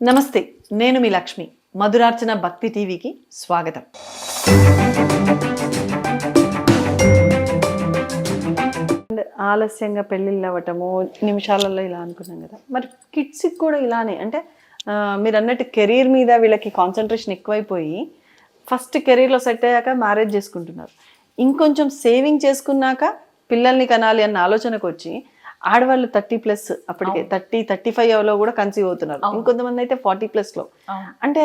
నమస్తే, నేను మీ లక్ష్మి. మధురార్చన భక్తి టీవీకి స్వాగతం. ఆలస్యంగా పెళ్ళిళ్ళు అవ్వటము, నిమిషాలలో ఇలా అనుకున్నాం కదా. మరి కిడ్స్కి కూడా ఇలానే అంటే మీరు అన్నట్టు కెరీర్ మీద వీళ్ళకి కాన్సన్ట్రేషన్ ఎక్కువైపోయి ఫస్ట్ కెరీర్లో సెట్ అయ్యాక మ్యారేజ్ చేసుకుంటున్నారు. ఇంకొంచెం సేవింగ్ చేసుకున్నాక పిల్లల్ని కనాలి అన్న ఆలోచనకు వచ్చి ఆడవాళ్ళు 30+ అప్పటికే 30-35లో కూడా కన్సీవ్ అవుతున్నారు. ఇంకొంతమంది అయితే 40+లో. అంటే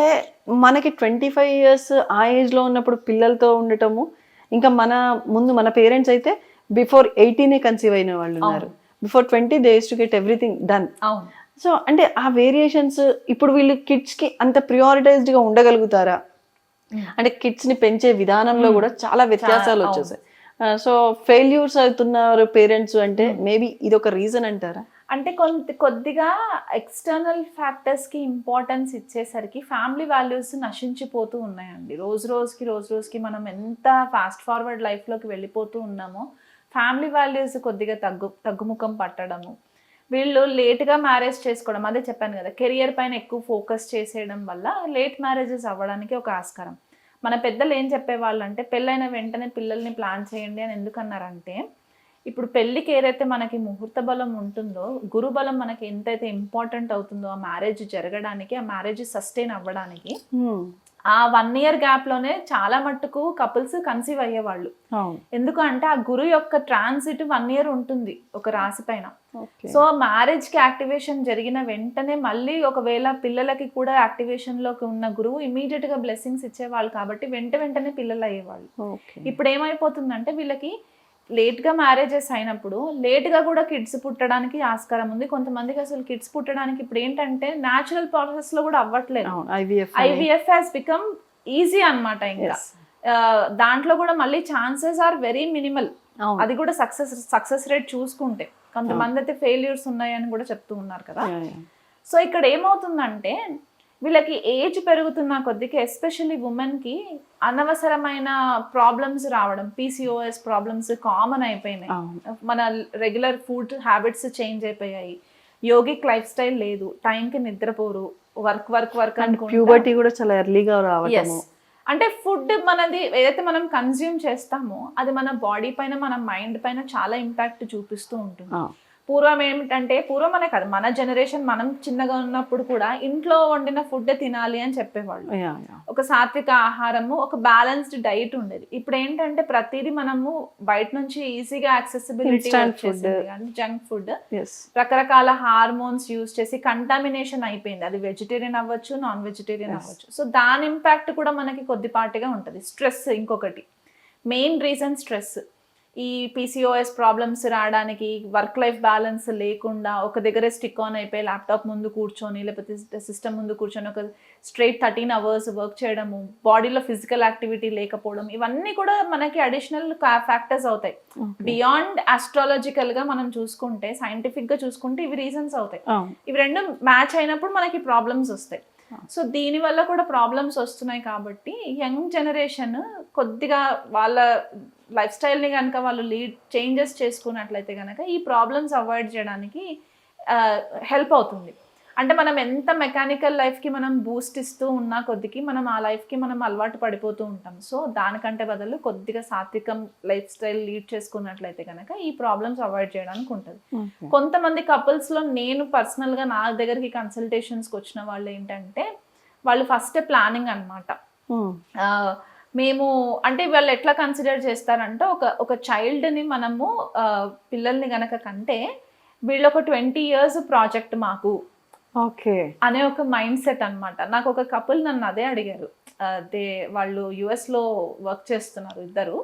మనకి 25 years ఆ ఏజ్లో ఉన్నప్పుడు పిల్లలతో ఉండటము, ఇంకా మన పేరెంట్స్ అయితే బిఫోర్ 18 కన్సీవ్ అయిన వాళ్ళు ఉన్నారు. Before 20 they use to get everything done. So అంటే ఆ వేరియేషన్స్ ఇప్పుడు వీళ్ళు కిడ్స్కి అంత ప్రియారిటైజ్డ్గా ఉండగలుగుతారా? అంటే కిడ్స్ని పెంచే విధానంలో కూడా చాలా వ్యత్యాసాలు వచ్చేసాయి. సో ఫెయిల్యూర్స్ అవుతున్నారు పేరెంట్స్ అంటే మేబీ ఇది ఒక రీజన్ అంటారా? అంటే కొద్దిగా ఎక్స్టర్నల్ ఫ్యాక్టర్స్కి ఇంపార్టెన్స్ ఇచ్చేసరికి ఫ్యామిలీ వాల్యూస్ నశించిపోతూ ఉన్నాయండి. రోజు రోజుకి మనం ఎంత ఫాస్ట్ ఫార్వర్డ్ లైఫ్లోకి వెళ్ళిపోతూ ఉన్నామో ఫ్యామిలీ వాల్యూస్ కొద్దిగా తగ్గుముఖం పట్టడము, వీళ్ళు లేట్గా మ్యారేజ్ చేసుకోవడం, అదే చెప్పాను కదా, కెరియర్ పైన ఎక్కువ ఫోకస్ చేసేయడం వల్ల లేట్ మ్యారేజెస్ అవ్వడానికి ఒక ఆస్కారం. మన పెద్దలు ఏం చెప్పేవాళ్ళు అంటే పెళ్ళైన వెంటనే పిల్లల్ని ప్లాన్ చేయండి అని ఎందుకన్నారంటే, ఇప్పుడు పెళ్ళికి ఏదైతే మనకి ముహూర్త బలం ఉంటుందో, గురు బలం మనకి ఎంతైతే ఇంపార్టెంట్ అవుతుందో ఆ మ్యారేజ్ జరగడానికి, ఆ మ్యారేజ్ సస్టైన్ అవ్వడానికి, ఆ 1 year గ్యాప్లోనే చాలా మట్టుకు కపుల్స్ కన్సీవ్ అయ్యేవాళ్ళు. ఎందుకంటే ఆ గురు యొక్క ట్రాన్సిట్ 1 year ఉంటుంది ఒక రాశి పైన. సో మ్యారేజ్కి యాక్టివేషన్ జరిగిన వెంటనే మళ్ళీ ఒకవేళ పిల్లలకి కూడా యాక్టివేషన్లోకి ఉన్న గురువు ఇమీడియట్గా బ్లెస్సింగ్స్ ఇచ్చేవాళ్ళు కాబట్టి వెంటనే పిల్లలు అయ్యేవాళ్ళు. ఇప్పుడు ఏమైపోతుందంటే వీళ్ళకి లేట్గా మ్యారేజెస్ అయినప్పుడు లేట్గా కూడా కిడ్స్ పుట్టడానికి ఆస్కారం ఉంది. కొంతమందికి అసలు కిడ్స్ పుట్టడానికి ఇప్పుడు ఏంటంటే న్యాచురల్ ప్రాసెస్లో కూడా అవ్వట్లేదు. ఐవీఎఫ్ హ్యాస్ బికమ్ ఈజీ అనమాట. ఇంకా దాంట్లో కూడా మళ్ళీ ఛాన్సెస్ ఆర్ వెరీ మినిమల్. అది కూడా సక్సెస్ రేట్ చూసుకుంటే కొంతమంది అయితే ఫెయిల్యూర్స్ ఉన్నాయని కూడా చెప్తూ ఉన్నారు కదా. సో ఇక్కడ ఏమవుతుందంటే వీళ్ళకి ఏజ్ పెరుగుతున్న కొద్దికి ఎస్పెషల్లీ ఉమెన్కి అనవసరమైన ప్రాబ్లమ్స్ రావడం, పీసీఓఎస్ ప్రాబ్లమ్స్ కామన్ అయిపోయినాయి. మన రెగ్యులర్ ఫుడ్ హ్యాబిట్స్ చేంజ్ అయిపోయాయి, యోగిక్ లైఫ్ స్టైల్ లేదు, టైంకి నిద్రపోరు, వర్క్ ప్యూబర్టీ కూడా చాలా ఎర్లీగా రావడం. అంటే ఫుడ్ మనది ఏదైతే మనం కన్జ్యూమ్ చేస్తామో అది మన బాడీ పైన, మన మైండ్ పైన చాలా ఇంపాక్ట్ చూపిస్తూ ఉంటుంది. పూర్వం ఏమిటంటే, పూర్వం అనే కాదు, మన జనరేషన్, మనం చిన్నగా ఉన్నప్పుడు కూడా ఇంట్లో వండిన ఫుడ్ తినాలి అని చెప్పేవాళ్ళు. ఒక సాత్విక ఆహారము, ఒక బ్యాలెన్స్డ్ డైట్ ఉండేది. ఇప్పుడు ఏంటంటే ప్రతిదీ మనము బయట నుంచి ఈజీగా యాక్సెసిబిలిటీ జంక్ ఫుడ్, రకరకాల హార్మోన్స్ యూజ్ చేసి కంటామినేషన్ అయిపోయింది. అది వెజిటేరియన్ అవ్వచ్చు, నాన్ వెజిటేరియన్ అవ్వచ్చు. సో దాని ఇంపాక్ట్ కూడా మనకి కొద్దిపాటిగా ఉంటుంది. స్ట్రెస్ ఇంకొకటి మెయిన్ రీజన్. స్ట్రెస్ ఈ పీసీఓఎస్ ప్రాబ్లమ్స్ రావడానికి, వర్క్ లైఫ్ బ్యాలెన్స్ లేకుండా ఒక దగ్గరే స్టిక్ ఆన్ అయిపోయి ల్యాప్టాప్ ముందు కూర్చొని లేకపోతే సిస్టమ్ ముందు కూర్చొని ఒక స్ట్రైట్ 13 hours వర్క్ చేయడము, బాడీలో ఫిజికల్ యాక్టివిటీ లేకపోవడం, ఇవన్నీ కూడా మనకి అడిషనల్ ఫ్యాక్టర్స్ అవుతాయి. బియాండ్ ఆస్ట్రాలజికల్గా మనం చూసుకుంటే, సైంటిఫిక్గా చూసుకుంటే ఇవి రీజన్స్ అవుతాయి. ఇవి రెండు మ్యాచ్ అయినప్పుడు మనకి ప్రాబ్లమ్స్ వస్తాయి. సో దీనివల్ల కూడా ప్రాబ్లమ్స్ వస్తున్నాయి. కాబట్టి యంగ్ జనరేషన్ కొద్దిగా వాళ్ళ లైఫ్ స్టైల్ని కనుక వాళ్ళు చేంజెస్ చేసుకున్నట్లయితే కనుక ఈ ప్రాబ్లమ్స్ అవాయిడ్ చేయడానికి హెల్ప్ అవుతుంది. అంటే మనం ఎంత మెకానికల్ లైఫ్కి మనం బూస్ట్ ఇస్తూ ఉన్నా కొద్దికి మనం ఆ లైఫ్కి మనం అలవాటు పడిపోతూ ఉంటాం. సో దానికంటే బదులు కొద్దిగా సాత్వికం లైఫ్ స్టైల్ లీడ్ చేసుకున్నట్లయితే కనుక ఈ ప్రాబ్లమ్స్ అవాయిడ్ చేయడానికి ఉంటుంది. కొంతమంది కపుల్స్లో నేను పర్సనల్గా నా దగ్గరికి కన్సల్టేషన్స్కి వచ్చిన వాళ్ళు ఏంటంటే, వాళ్ళు ఫస్ట్ ప్లానింగ్ అనమాట. మేము అంటే వాళ్ళు ఎట్లా కన్సిడర్ చేస్తారంటే, ఒక చైల్డ్ని మనము పిల్లల్ని గనక కంటే వీళ్ళు ఒక 20 years ప్రాజెక్ట్ మాకు అనే ఒక మైండ్ సెట్ అనమాట. నాకు ఒక కపుల్ నన్ను అదే అడిగారు. వాళ్ళు యుఎస్లో వర్క్ చేస్తున్నారు ఇద్దరు.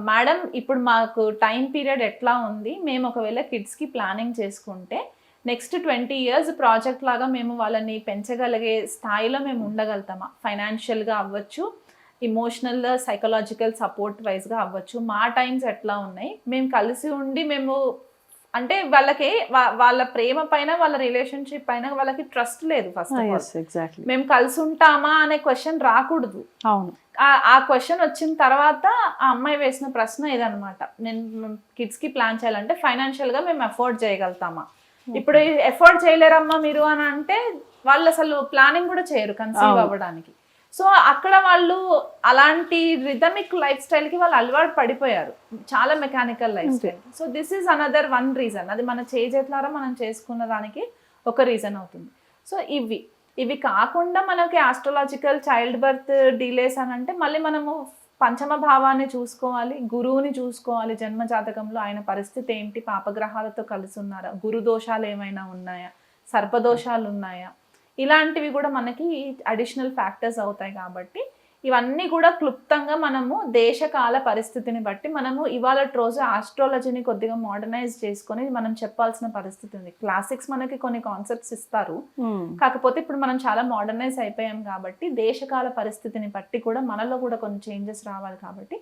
మేడం, ఇప్పుడు మాకు టైం పీరియడ్ ఎట్లా ఉంది, మేము ఒకవేళ కిడ్స్కి ప్లానింగ్ చేసుకుంటే నెక్స్ట్ 20 years ప్రాజెక్ట్ లాగా మేము వాళ్ళని పెంచగలిగే స్థాయిలో మేము ఉండగలుగుతామా? ఫైనాన్షియల్గా అవ్వచ్చు, ఇమోషనల్ సైకలాజికల్ సపోర్ట్ వైజ్గా అవ్వచ్చు. మా టైమ్స్ ఎట్లా ఉన్నాయి, మేము కలిసి ఉండి మేము అంటే వాళ్ళకి వాళ్ళ ప్రేమ పైన, వాళ్ళ రిలేషన్షిప్ పైన వాళ్ళకి ట్రస్ట్ లేదు. ఫస్ట్ మేము కలిసి ఉంటామా అనే క్వశ్చన్ రాకూడదు. ఆ క్వశ్చన్ వచ్చిన తర్వాత ఆ అమ్మాయి వేసిన ప్రశ్న ఇదనమాట, నేను కిడ్స్కి ప్లాన్ చేయాలంటే ఫైనాన్షియల్గా మేము ఎఫోర్డ్ చేయగలుగుతామా? ఇప్పుడు ఎఫోర్డ్ చేయలేరమ్మా మీరు అని అంటే వాళ్ళు అసలు ప్లానింగ్ కూడా చేయరు కన్సీవ్ అవ్వడానికి. సో అక్కడ వాళ్ళు అలాంటి రిథమిక్ లైఫ్ స్టైల్కి వాళ్ళు అలవాటు పడిపోయారు, చాలా mechanical life style. So this is another one reason. అది మన చేతులారా మనం చేసుకున్న దానికి ఒక రీజన్ అవుతుంది. సో ఇవి కాకుండా మనకి ఆస్ట్రాలజికల్ చైల్డ్ బర్త్ డిలేస్ అని అంటే మళ్ళీ మనము పంచమ భావాన్ని చూసుకోవాలి, గురువుని చూసుకోవాలి. జన్మ జాతకంలో ఆయన పరిస్థితి ఏంటి, పాపగ్రహాలతో కలిసి ఉన్నారా, గురు దోషాలు ఏమైనా ఉన్నాయా, సర్పదోషాలు ఉన్నాయా, ఇలాంటివి కూడా మనకి అడిషనల్ ఫ్యాక్టర్స్ అవుతాయి. కాబట్టి ఇవన్నీ కూడా క్లుప్తంగా మనము దేశకాల పరిస్థితిని బట్టి మనము ఇవాళ రోజు ఆస్ట్రాలజీని కొద్దిగా మోడర్నైజ్ చేసుకొని మనం చెప్పాల్సిన పరిస్థితి ఉంది. క్లాసిక్స్ మనకి కొన్ని కాన్సెప్ట్స్ ఇస్తారు, కాకపోతే ఇప్పుడు మనం చాలా మోడర్నైజ్ అయిపోయాం కాబట్టి దేశకాల పరిస్థితిని బట్టి కూడా మనలో కూడా కొన్ని చేంజెస్ రావాలి. కాబట్టి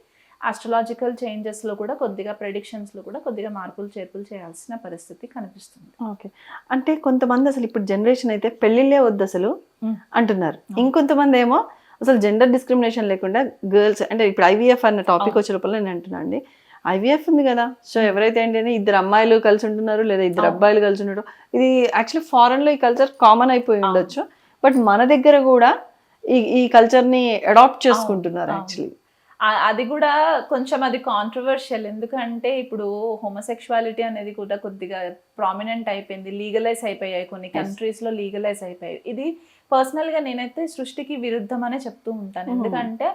ఆస్ట్రాలజికల్ చేంజెస్లో కూడా కొద్దిగా ప్రెడిక్షన్స్లో కూడా కొద్దిగా మార్పులు చేర్పులు చేయాల్సిన పరిస్థితి కనిపిస్తుంది. ఓకే, అంటే కొంతమంది అసలు ఇప్పుడు జనరేషన్ అయితే పెళ్ళిళ్ళే వద్దు అసలు అంటున్నారు, ఇంకొంతమంది ఏమో అసలు జెండర్ డిస్క్రిమినేషన్ లేకుండా గర్ల్స్ అంటే ఇప్పుడు ఐవీఎఫ్ అన్న టాపిక్ వచ్చే లోపల నేను అంటున్నా అండి, ఐవీఎఫ్ ఉంది కదా, సో ఎవరైతే ఏంటంటే ఇద్దరు అమ్మాయిలు కలిసి ఉంటున్నారు లేదా ఇద్దరు అబ్బాయిలు కలిసి ఉండడం, ఇది యాక్చువల్లీ ఫారెన్లో ఈ కల్చర్ కామన్ అయిపోయి ఉండొచ్చు, బట్ మన దగ్గర కూడా ఈ కల్చర్ని అడాప్ట్ చేసుకుంటున్నారు యాక్చువల్లీ. అది కూడా కొంచెం అది కాంట్రవర్షియల్, ఎందుకంటే ఇప్పుడు హోమోసెక్షువాలిటీ అనేది కూడా కొద్దిగా ప్రామినెంట్ అయిపోయింది, లీగలైజ్ అయిపోయాయి, కొన్ని కంట్రీస్లో లీగలైజ్ అయిపోయాయి. ఇది పర్సనల్గా నేనైతే సృష్టికి విరుద్ధం అనే చెప్తూ ఉంటాను. ఎందుకంటే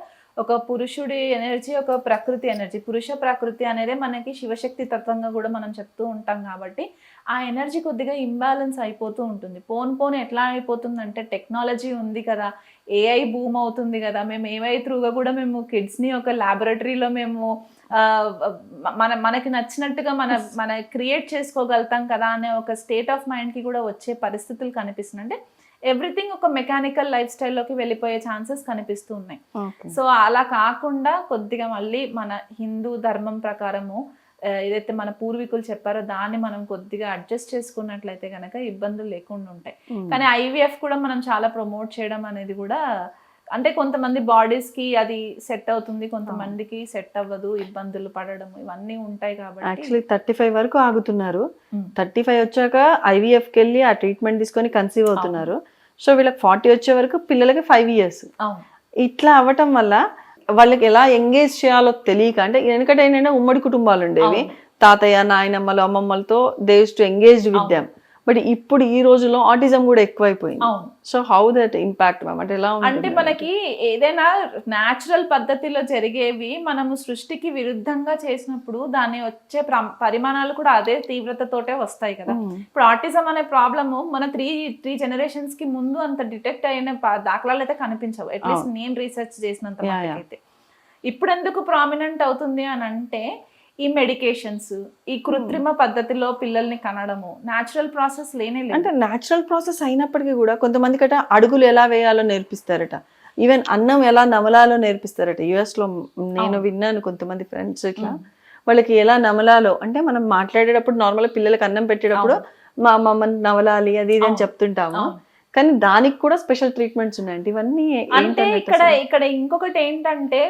ఒక పురుషుడి ఎనర్జీ, ఒక ప్రకృతి ఎనర్జీ, పురుష ప్రకృతి అనేది మనకి శివశక్తి తత్వంగా కూడా మనం చెప్తూ ఉంటాం. కాబట్టి ఆ ఎనర్జీ కొద్దిగా ఇంబ్యాలెన్స్ అయిపోతూ ఉంటుంది. పోను ఎట్లా అయిపోతుందంటే టెక్నాలజీ ఉంది కదా, ఏఐ బూమ్ అవుతుంది కదా, మేము ఏఐ త్రూగా కూడా మేము కిడ్స్ని ఒక ల్యాబొరేటరీలో మేము మనకి నచ్చినట్టుగా మన క్రియేట్ చేసుకోగలుగుతాం కదా అనే ఒక స్టేట్ ఆఫ్ మైండ్కి కూడా వచ్చే పరిస్థితులు కనిపిస్తుంది. అంటే ఎవ్రీథింగ్ ఒక మెకానికల్ లైఫ్ స్టైల్లోకి వెళ్ళిపోయే ఛాన్సెస్ కనిపిస్తూ ఉన్నాయి. సో అలా కాకుండా కొద్దిగా మళ్ళీ మన హిందూ ధర్మం ప్రకారము ఏదైతే మన పూర్వీకులు చెప్పారో దాన్ని మనం కొద్దిగా అడ్జస్ట్ చేసుకున్నట్లయితే కనుక ఇబ్బందులు లేకుండా ఉంటాయి. కానీ ఐవీఎఫ్ కూడా మనం చాలా ప్రమోట్ చేయడం అనేది కూడా అంటే కొంతమంది బాడీస్కి అది సెట్ అవుతుంది, కొంతమందికి సెట్ అవ్వదు, ఇబ్బందులు పడడం ఇవన్నీ ఉంటాయి. కాబట్టి యాక్చువల్లీ 35 వరకు ఆగుతున్నారు, 35 వచ్చాక ఐవీఎఫ్కి వెళ్ళి ఆ ట్రీట్మెంట్ తీసుకొని కన్సీవ్ అవుతున్నారు. సో వీళ్ళకి 40 వచ్చే వరకు పిల్లలకి 5 years. ఇట్లా అవ్వటం వల్ల వాళ్ళకి ఎలా ఎంగేజ్ చేయాలో తెలియక, అంటే వెనకట ఏంటంటే ఉమ్మడి కుటుంబాలు ఉండేవి, తాతయ్య నాయనమ్మలు అమ్మమ్మలతో they used to engage with them. But ఇప్పుడు ఈ రోజుల్లో ఆటిజం కూడా ఎక్కువైపోయింది. So how that impact ma'am, అంటే ఎలా అంటే మనకి ఏదైనా న్యాచురల్ పద్ధతిలో జరిగేవి మనము సృష్టికి విరుద్ధంగా చేసినప్పుడు దాన్ని వచ్చే పరిమాణాలు కూడా అదే తీవ్రతతోటే వస్తాయి కదా. ఇప్పుడు ఆటిజం అనే ప్రాబ్లము మన త్రీ జనరేషన్స్ కి ముందు అంత డిటెక్ట్ అయిన దాఖలాలు అయితే కనిపించవు, అట్లీస్ట్ నేను రీసెర్చ్ చేసినంత అయితే. ఇప్పుడు ఎందుకు ప్రామినెంట్ అవుతుంది అని అంటే ఈ మెడికేషన్స్, ఈ కృత్రిమ పద్ధతిలో పిల్లల్ని కనడము, న్యాచురల్ ప్రాసెస్ లేనే లేదు. అంటే న్యాచురల్ ప్రాసెస్ అయినప్పటికీ కూడా కొంతమంది కట అడుగులు ఎలా వేయాలో నేర్పిస్తారట, ఈవెన్ అన్నం ఎలా నమలాలో నేర్పిస్తారట. US లో నేను విన్నాను, కొంతమంది ఫ్రెండ్స్ ఇట్లా వాళ్ళకి ఎలా నమలాలో, అంటే మనం మాట్లాడేటప్పుడు నార్మల్గా పిల్లలకి అన్నం పెట్టేటప్పుడు మా అమ్మమ్మ నవలాలి అది ఇది అని చెప్తుంటాము, కానీ దానికి కూడా స్పెషల్ ట్రీట్మెంట్స్ ఉన్నాయండి. ఇవన్నీ అంటే ఇక్కడ ఇంకొకటి ఏంటంటే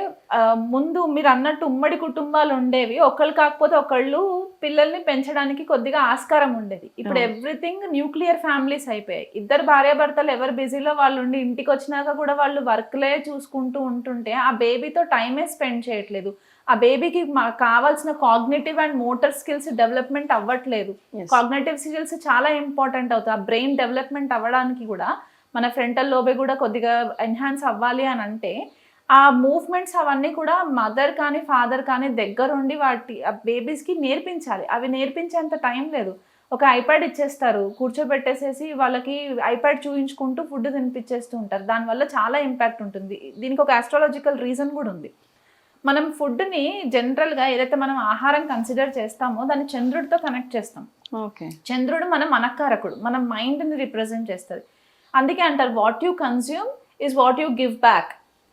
ముందు మీరు అన్నట్టు ఉమ్మడి కుటుంబాలు ఉండేవి, ఒకళ్ళు కాకపోతే ఒకళ్ళు పిల్లల్ని పెంచడానికి కొద్దిగా ఆస్కారం ఉండేది. ఇప్పుడు ఎవ్రీథింగ్ న్యూక్లియర్ ఫ్యామిలీస్ అయిపోయాయి. ఇద్దరు భార్యాభర్తలు ఎవరు బిజీలో వాళ్ళు ఉండి ఇంటికి వచ్చినాక కూడా వాళ్ళు వర్క్లే చూసుకుంటూ ఉంటుంటే ఆ బేబీతో టైమే స్పెండ్ చేయట్లేదు. ఆ బేబీకి కావాల్సిన cognitive and motor skills development అవ్వట్లేదు. కాగ్నిటివ్ స్కిల్స్ చాలా ఇంపార్టెంట్ అవుతాయి. ఆ బ్రెయిన్ డెవలప్మెంట్ అవ్వడానికి కూడా మన ఫ్రంటల్ లోబే కూడా కొద్దిగా ఎన్హాన్స్ అవ్వాలి అని అంటే ఆ మూవ్మెంట్స్ అవన్నీ కూడా మదర్ కానీ ఫాదర్ కానీ దగ్గరుండి ఆ బేబీస్కి నేర్పించాలి. అవి నేర్పించేంత టైం లేదు. ఒక ఐప్యాడ్ ఇచ్చేస్తారు, కూర్చోబెట్టేసేసి వాళ్ళకి ఐప్యాడ్ చూపించుకుంటూ ఫుడ్ తినిపించేస్తూ ఉంటారు. దానివల్ల చాలా ఇంపాక్ట్ ఉంటుంది. దీనికి ఒక ఆస్ట్రాలజికల్ రీజన్ కూడా ఉంది. మనం ఫుడ్ని జనరల్గా ఏదైతే మనం ఆహారం కన్సిడర్ చేస్తామో దాన్ని చంద్రుడితో కనెక్ట్ చేస్తాం. చంద్రుడు మన మనకారకుడు, మన మైండ్ని రిప్రజెంట్ చేస్తుంది. అందుకే అంటారు what you consume is what you give back.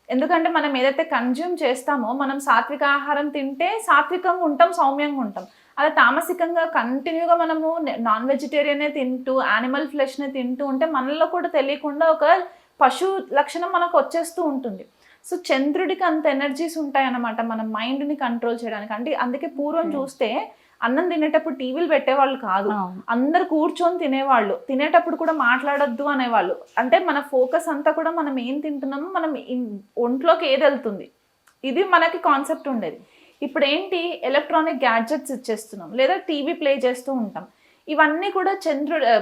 ఎందుకంటే మనం ఏదైతే కన్జ్యూమ్ చేస్తామో, మనం సాత్విక ఆహారం తింటే సాత్వికంగా ఉంటాం, సౌమ్యంగా ఉంటాం. అలా తామసికంగా కంటిన్యూగా మనము నాన్ వెజిటేరియనే తింటూ యానిమల్ ఫ్లెష్ని తింటూ ఉంటే మనలో కూడా తెలియకుండా ఒక పశు లక్షణం మనకు వచ్చేస్తూ ఉంటుంది. సో చంద్రుడికి అంత ఎనర్జీస్ ఉంటాయి అన్నమాట మన మైండ్ని కంట్రోల్ చేయడానికి. అంటే అందుకే పూర్వం చూస్తే అన్నం తినేటప్పుడు టీవీలు పెట్టేవాళ్ళు కాదు, అవును. అందరు కూర్చొని తినేవాళ్ళు, తినేటప్పుడు కూడా మాట్లాడొద్దు అనేవాళ్ళు. అంటే మన ఫోకస్ అంతా కూడా మనం ఏం తింటున్నామో, మనం ఒంట్లోకి ఏది వెళ్తుంది, ఇది మనకి కాన్సెప్ట్ ఉండేది. ఇప్పుడు ఏంటి, ఎలక్ట్రానిక్ గ్యాడ్జెట్స్ ఇచ్చేస్తున్నాం, లేదా టీవీ ప్లే చేస్తూ ఉంటాం. ఇవన్నీ కూడా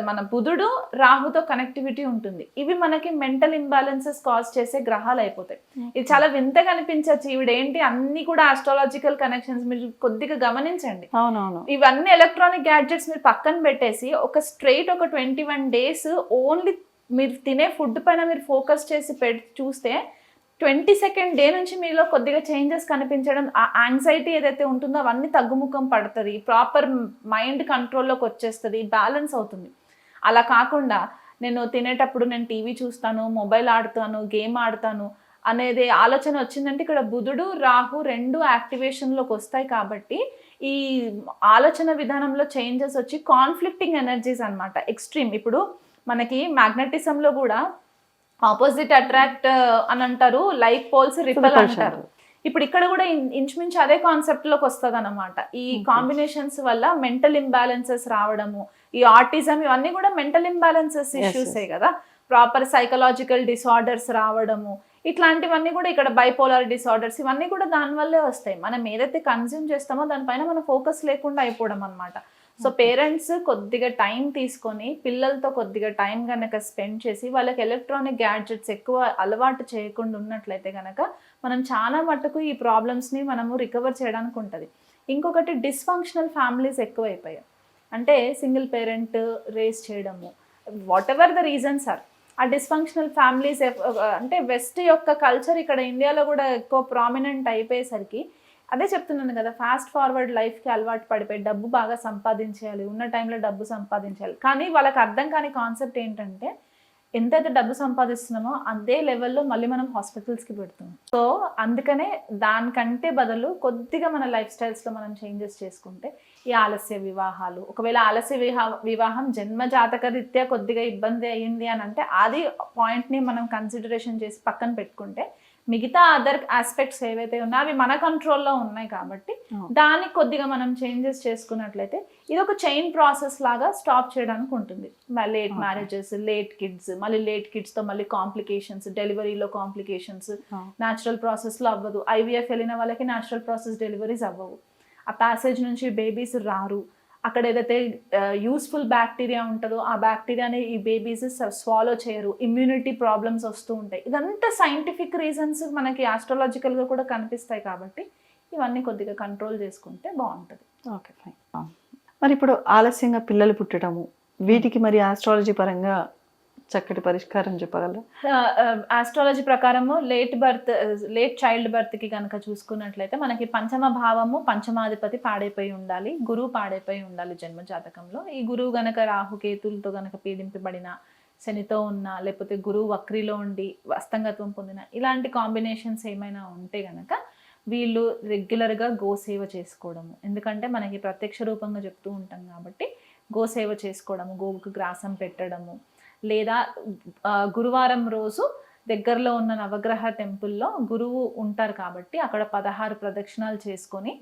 మన బుధుడు రాహుతో కనెక్టివిటీ ఉంటుంది. ఇవి మనకి మెంటల్ ఇంబ్యాలెన్సెస్ కాజ్ చేసే గ్రహాలు అయిపోతాయి. ఇది చాలా వింతగా అనిపించచ్చు, ఈవిడేంటి అన్ని కూడా ఆస్ట్రాలజికల్ కనెక్షన్స్, మీరు కొద్దిగా గమనించండి. అవునవును. ఇవన్నీ ఎలక్ట్రానిక్ గ్యాడ్జెట్స్ మీరు పక్కన పెట్టేసి ఒక 21 days ఓన్లీ మీరు తినే ఫుడ్ పైన మీరు ఫోకస్ చేసి చూస్తే 22nd డే నుంచి మీలో కొద్దిగా చేంజెస్ కనిపించడం, ఆ యాంగ్జైటీ ఏదైతే ఉంటుందో అవన్నీ తగ్గుముఖం పడుతుంది, ప్రాపర్ మైండ్ కంట్రోల్లోకి వచ్చేస్తుంది, బ్యాలెన్స్ అవుతుంది. అలా కాకుండా నేను తినేటప్పుడు నేను టీవీ చూస్తాను, మొబైల్ ఆడుతాను, గేమ్ ఆడతాను అనేది ఆలోచన వచ్చిందంటే ఇక్కడ బుధుడు రాహు రెండు యాక్టివేషన్లోకి వస్తాయి. కాబట్టి ఈ ఆలోచన విధానంలో చేంజెస్ వచ్చి కాన్ఫ్లిక్టింగ్ ఎనర్జీస్ అన్నమాట, ఎక్స్ట్రీమ్. ఇప్పుడు మనకి మ్యాగ్నెటిజంలో కూడా ఆపోజిట్ అట్రాక్ట్ అని అంటారు, లైక్ పోల్స్ రిపెల్ అంటారు. ఇప్పుడు ఇక్కడ కూడా ఇంచుమించు అదే కాన్సెప్ట్ లోకి వస్తుంది అనమాట. ఈ కాంబినేషన్స్ వల్ల మెంటల్ ఇంబ్యాలెన్సెస్ రావడము, ఈ ఆటిజం ఇవన్నీ కూడా మెంటల్ ఇంబ్యాలెన్సెస్ ఇష్యూసే కదా. ప్రాపర్ సైకలాజికల్ డిసార్డర్స్ రావడము, ఇట్లాంటివన్నీ కూడా ఇక్కడ బైపోలార్ డిసార్డర్స్ ఇవన్నీ కూడా దానివల్లే వస్తాయి. మనం ఏదైతే కన్జ్యూమ్ చేస్తామో దానిపైన మన ఫోకస్ లేకుండా అయిపోవడం అనమాట. సో పేరెంట్స్ కొద్దిగా టైం తీసుకొని పిల్లలతో కొద్దిగా టైం కనుక స్పెండ్ చేసి వాళ్ళకి ఎలక్ట్రానిక్ గ్యాడ్జెట్స్ ఎక్కువ అలవాటు చేయకుండా ఉన్నట్లయితే కనుక మనం చాలా మట్టుకు ఈ ప్రాబ్లమ్స్ని మనము రికవర్ చేయడానికి ఉంటుంది. ఇంకొకటి డిస్ఫంక్షనల్ ఫ్యామిలీస్ ఎక్కువైపోయాయి. అంటే సింగిల్ పేరెంట్ రేస్ చేయడము, whatever the reasons are, ఆ డిస్ఫంక్షనల్ ఫ్యామిలీస్ అంటే వెస్ట్ యొక్క కల్చర్ ఇక్కడ ఇండియాలో కూడా ఎక్కువ ప్రామినెంట్ అయిపోయేసరికి అదే చెప్తున్నాను కదా, ఫాస్ట్ ఫార్వర్డ్ లైఫ్కి అలవాటు పడిపోయి డబ్బు బాగా సంపాదించాలి, ఉన్న టైంలో డబ్బు సంపాదించాలి. కానీ వాళ్ళకి అర్థం కాని కాన్సెప్ట్ ఏంటంటే ఎంతైతే డబ్బు సంపాదిస్తున్నామో అదే లెవెల్లో మళ్ళీ మనం హాస్పిటల్స్కి పెడుతున్నాం. సో అందుకనే దానికంటే బదులు కొద్దిగా మన లైఫ్ స్టైల్స్లో మనం చేంజెస్ చేసుకుంటే ఈ ఆలస్య వివాహాలు, ఒకవేళ ఆలస్య వివాహం జన్మ జాతక రీత్యా కొద్దిగా ఇబ్బంది అయ్యింది అని అంటే అది పాయింట్ని మనం కన్సిడరేషన్ చేసి పక్కన పెట్టుకుంటే మిగతా అదర్ ఆస్పెక్ట్స్ ఏవైతే ఉన్నాయో అవి మన కంట్రోల్లో ఉన్నాయి. కాబట్టి దానికి కొద్దిగా మనం చేంజెస్ చేసుకున్నట్లయితే ఇది ఒక చైన్ ప్రాసెస్ లాగా స్టాప్ చేయడానికి ఉంటుంది. లేట్ మ్యారేజెస్, లేట్ కిడ్స్, మళ్ళీ లేట్ కిడ్స్తో మళ్ళీ కాంప్లికేషన్స్, డెలివరీలో కాంప్లికేషన్స్, న్యాచురల్ ప్రాసెస్లో అవ్వదు. IVF వెళ్ళిన వాళ్ళకి న్యాచురల్ ప్రాసెస్ డెలివరీస్ అవ్వవు, ఆ ప్యాసేజ్ నుంచి బేబీస్ రారు. అక్కడ ఏదైతే యూస్ఫుల్ బ్యాక్టీరియా ఉంటుందో ఆ బ్యాక్టీరియాని ఈ బేబీస్ స్వాలో చేయరు, ఇమ్యూనిటీ ప్రాబ్లమ్స్ వస్తూ ఉంటాయి. ఇదంతా సైంటిఫిక్ రీజన్స్ మనకి ఆస్ట్రాలజికల్గా కూడా కనిపిస్తాయి. కాబట్టి ఇవన్నీ కొద్దిగా కంట్రోల్ చేసుకుంటే బాగుంటుంది. Okay, fine. మరి ఇప్పుడు ఆలస్యంగా పిల్లలు పుట్టడము, వీటికి మరి ఆస్ట్రాలజీ పరంగా చక్కటి పరిష్కారం చెప్పగలరా? ఆస్ట్రాలజీ ప్రకారము లేట్ చైల్డ్ బర్త్కి కనుక చూసుకున్నట్లయితే మనకి పంచమ భావము పంచమాధిపతి పాడైపోయి ఉండాలి, గురువు పాడైపోయి ఉండాలి జన్మ జాతకంలో. ఈ గురువు గనక రాహుకేతులతో గనక పీడింపబడిన, శనితో ఉన్న, లేకపోతే గురువు వక్రిలో ఉండి అస్తంగత్వం పొందిన ఇలాంటి కాంబినేషన్స్ ఏమైనా ఉంటే గనక వీళ్ళు రెగ్యులర్గా గోసేవ చేసుకోవడము. ఎందుకంటే మనకి ప్రత్యక్ష రూపంగా చెప్తూ ఉంటాం కాబట్టి గోసేవ చేసుకోవడము, గోవుకు గ్రాసం పెట్టడము, లేదా గురువారం రోజు దగ్గరలో ఉన్న నవగ్రహ టెంపుల్లో గురువు ఉంటారు కాబట్టి అక్కడ 16 ప్రదక్షిణాలు చేసుకొని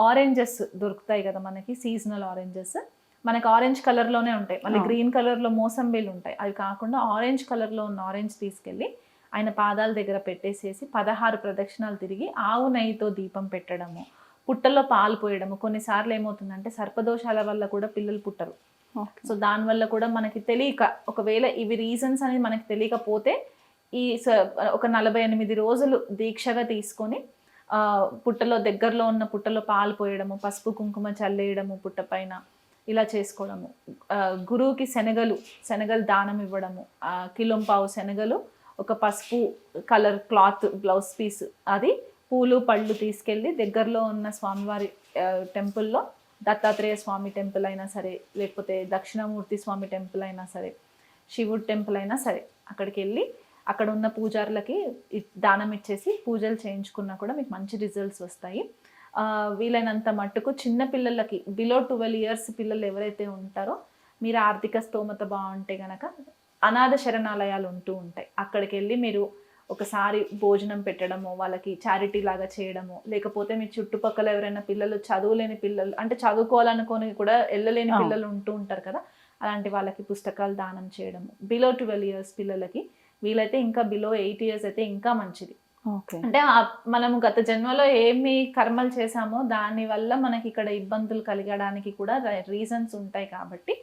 ఆరెంజెస్ దొరుకుతాయి కదా మనకి, సీజనల్ ఆరెంజెస్ మనకి ఆరెంజ్ కలర్లోనే ఉంటాయి, మళ్ళీ గ్రీన్ కలర్లో మోసంబీలు ఉంటాయి. అవి కాకుండా ఆరెంజ్ కలర్లో ఉన్న ఆరెంజ్ తీసుకెళ్ళి ఆయన పాదాల దగ్గర పెట్టేసేసి 16 ప్రదక్షిణాలు తిరిగి ఆవు నెయ్యితో దీపం పెట్టడము, పుట్టల్లో పాలు పోయడము. కొన్నిసార్లు ఏమవుతుందంటే సర్పదోషాల వల్ల కూడా పిల్లలు పుట్టరు. సో దానివల్ల కూడా మనకి తెలియక, ఒకవేళ ఇవి రీజన్స్ అనేది మనకి తెలియకపోతే ఈ ఒక 48 రోజులు దీక్షగా తీసుకొని పుట్టలో దగ్గరలో ఉన్న పుట్టలో పాలు పోయడము, పసుపు కుంకుమ చల్లేయడము పుట్ట పైన, ఇలా చేసుకోవడము. గురువుకి శనగలు దానం ఇవ్వడము, కిలోంపావు శనగలు, ఒక పసుపు కలర్ క్లాత్ బ్లౌజ్ పీస్, అది పూలు పళ్ళు తీసుకెళ్ళి దగ్గరలో ఉన్న స్వామివారి టెంపుల్లో, దత్తాత్రేయ స్వామి టెంపుల్ అయినా సరే, లేకపోతే దక్షిణామూర్తి స్వామి టెంపుల్ అయినా సరే, శివుడి టెంపుల్ అయినా సరే, అక్కడికి వెళ్ళి అక్కడ ఉన్న పూజారులకి దానం ఇచ్చేసి పూజలు చేయించుకున్నా కూడా మీకు మంచి రిజల్ట్స్ వస్తాయి. వీలైనంత మట్టుకు చిన్న పిల్లలకి బిలో 12 years పిల్లలు ఎవరైతే ఉంటారో, మీరు ఆర్థిక స్తోమత బాగుంటే గనక అనాథ శరణాలయాలు ఉంటూ ఉంటాయి, అక్కడికి వెళ్ళి మీరు ఒకసారి భోజనం పెట్టడము, వాళ్ళకి చారిటీ లాగా చేయడము, లేకపోతే మీ చుట్టుపక్కల ఎవరైనా పిల్లలు చదువులేని పిల్లలు, అంటే చదువుకోవాలనుకొని కూడా వెళ్ళలేని పిల్లలు ఉంటూ ఉంటారు కదా, అలాంటి వాళ్ళకి పుస్తకాలు దానం చేయడము. బిలో 12 years పిల్లలకి, వీలైతే ఇంకా బిలో 8 years అయితే ఇంకా మంచిది. ఓకే. అంటే మనము గత జన్మలో ఏమి కర్మలు చేశామో దాని వల్ల మనకి ఇక్కడ ఇబ్బందులు కలగడానికి కూడా రీజన్స్ ఉంటాయి కాబట్టి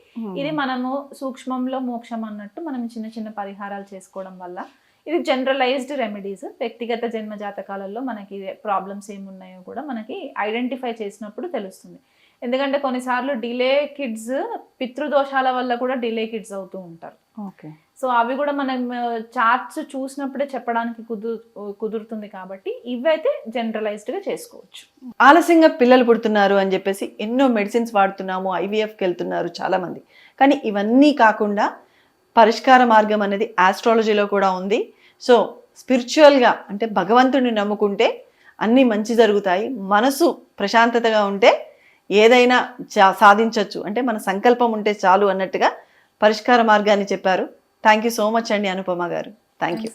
ఇది మనము సూక్ష్మంలో మోక్షం అన్నట్టు మనం చిన్న చిన్న పరిహారాలు చేసుకోవడం వల్ల, ఇది జనరలైజ్డ్ రెమెడీస్. వ్యక్తిగత జన్మ జాతకాలలో మనకి ప్రాబ్లమ్స్ ఏమున్నాయో కూడా మనకి ఐడెంటిఫై చేసినప్పుడు తెలుస్తుంది. ఎందుకంటే కొన్నిసార్లు డిలే కిడ్స్ పితృదోషాల వల్ల కూడా డిలే కిడ్స్ అవుతూ ఉంటారు. ఓకే. సో అవి కూడా మనం చార్ట్స్ చూసినప్పుడే చెప్పడానికి కుదురుతుంది కాబట్టి ఇవైతే జనరలైజ్డ్గా చేసుకోవచ్చు. ఆలస్యంగా పిల్లలు పుడుతున్నారు అని చెప్పేసి ఎన్నో మెడిసిన్స్ వాడుతున్నాము, IVFకి వెళ్తున్నారు చాలామంది. కానీ ఇవన్నీ కాకుండా పరిష్కార మార్గం అనేది ఆస్ట్రాలజీలో కూడా ఉంది. సో స్పిరిచువల్గా అంటే భగవంతుడిని నమ్ముకుంటే అన్నీ మంచి జరుగుతాయి. మనసు ప్రశాంతతగా ఉంటే ఏదైనా సాధించవచ్చు, అంటే మన సంకల్పం ఉంటే చాలు అన్నట్టుగా పరిష్కార మార్గాన్ని చెప్పారు. థ్యాంక్ యూ సో మచ్ అండి అనుపమ గారు. Thank you.